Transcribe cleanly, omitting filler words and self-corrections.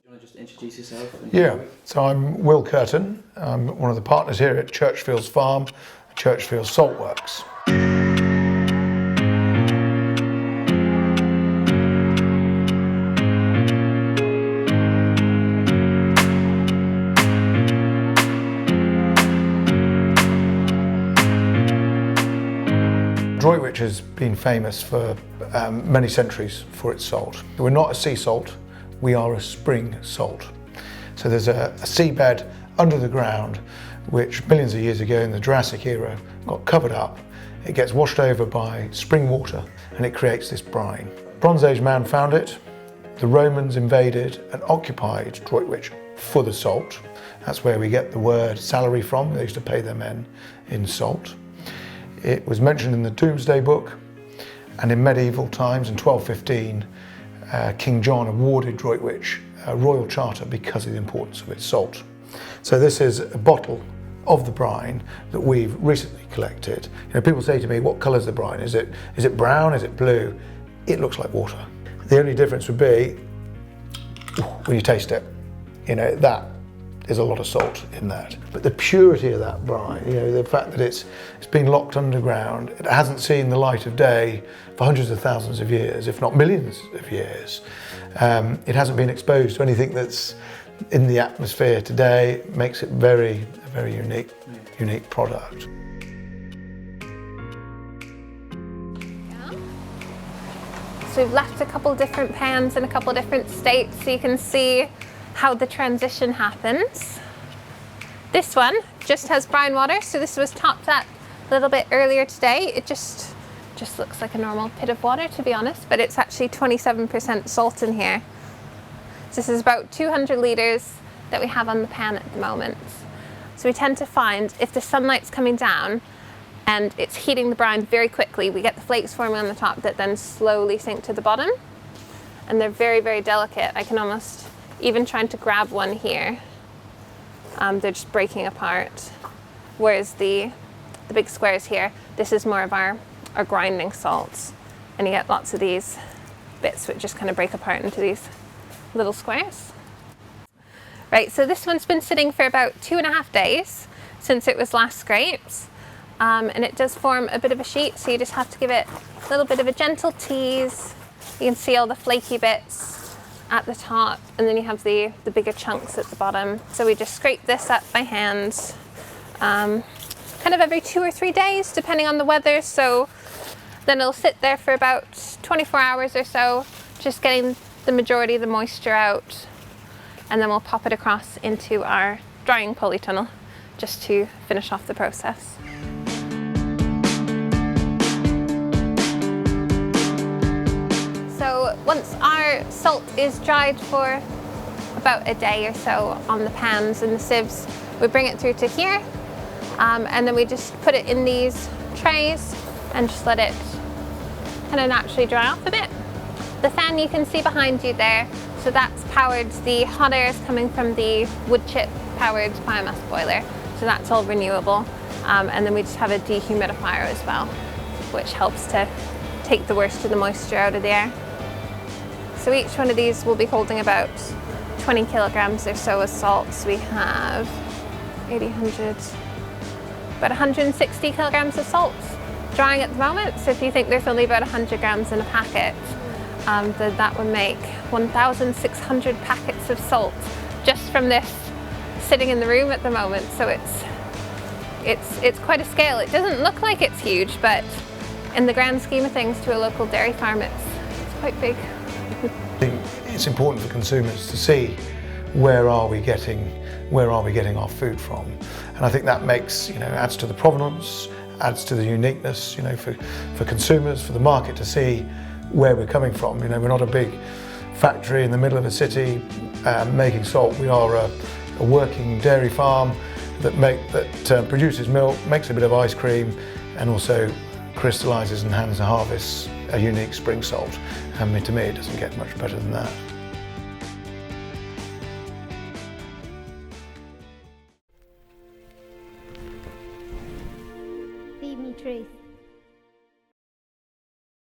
you want to just introduce yourself? Yeah, so I'm Will Curtin. I'm one of the partners here at Churchfields Farm, Churchfields Saltworks. Droitwich has been famous for many centuries for its salt. We're not a sea salt, we are a spring salt. So there's a seabed under the ground which millions of years ago in the Jurassic era got covered up. It gets washed over by spring water and it creates this brine. Bronze Age man found it, the Romans invaded and occupied Droitwich for the salt. That's where we get the word salary from. They used to pay their men in salt. It was mentioned in the Domesday Book, and in medieval times in 1215 King John awarded Droitwich a royal charter because of the importance of its salt. So this is a bottle of the brine that we've recently collected. You know, people say to me, what colour is the brine? Is it brown? Is it blue? It looks like water. The only difference would be when you taste it. You know, that is a lot of salt in that. But the purity of that brine, you know, the fact that it's been locked underground, it hasn't seen the light of day for hundreds of thousands of years, if not millions of years. It hasn't been exposed to anything that's in the atmosphere today, makes it a very unique product. So we've left a couple different pans in a couple different states so you can see how the transition happens. This one just has brine water, so this was topped up a little bit earlier today. It just looks like a normal pit of water, to be honest, but it's actually 27% salt in here. So this is about 200 litres that we have on the pan at the moment. So we tend to find if the sunlight's coming down and it's heating the brine very quickly, we get the flakes forming on the top that then slowly sink to the bottom. And they're very delicate. I can almost even trying to grab one here, they're just breaking apart. Whereas the big squares here, this is more of our grinding salts. And you get lots of these bits which just kind of break apart into these little squares. Right, so this one's been sitting for about 2.5 days since it was last scraped. And it does form a bit of a sheet, so you just have to give it a little bit of a gentle tease. You can see all the flaky bits at the top, and then you have the bigger chunks at the bottom. So we just scrape this up by hand, kind of every 2 or 3 days, depending on the weather. So then it'll sit there for about 24 hours or so, just getting the majority of the moisture out. And then we'll pop it across into our drying polytunnel, just to finish off the process. So once our salt is dried for about a day or so on the pans and the sieves, we bring it through to here, and then we just put it in these trays and just let it kind of naturally dry off a bit. The fan you can see behind you there, so that's powered, the hot air is coming from the wood chip powered biomass boiler, so that's all renewable. And then we just have a dehumidifier as well, which helps to take the worst of the moisture out of the air. So each one of these will be holding about 20 kilograms or so of salt. So we have 80, 100, about 160 kilograms of salt drying at the moment. So if you think there's only about 100 grams in a packet, then that would make 1,600 packets of salt just from this sitting in the room at the moment. So it's quite a scale. It doesn't look like it's huge, but in the grand scheme of things to a local dairy farm, it's quite big. I think it's important for consumers to see where are we getting our food from, and I think that makes, you know, adds to the provenance, adds to the uniqueness, you know, for consumers, for the market to see where we're coming from. You know, we're not a big factory in the middle of a city making salt. We are a working dairy farm that produces milk, makes a bit of ice cream, and also crystallises and hands and harvests a unique spring salt. I mean, to me, it doesn't get much better than that.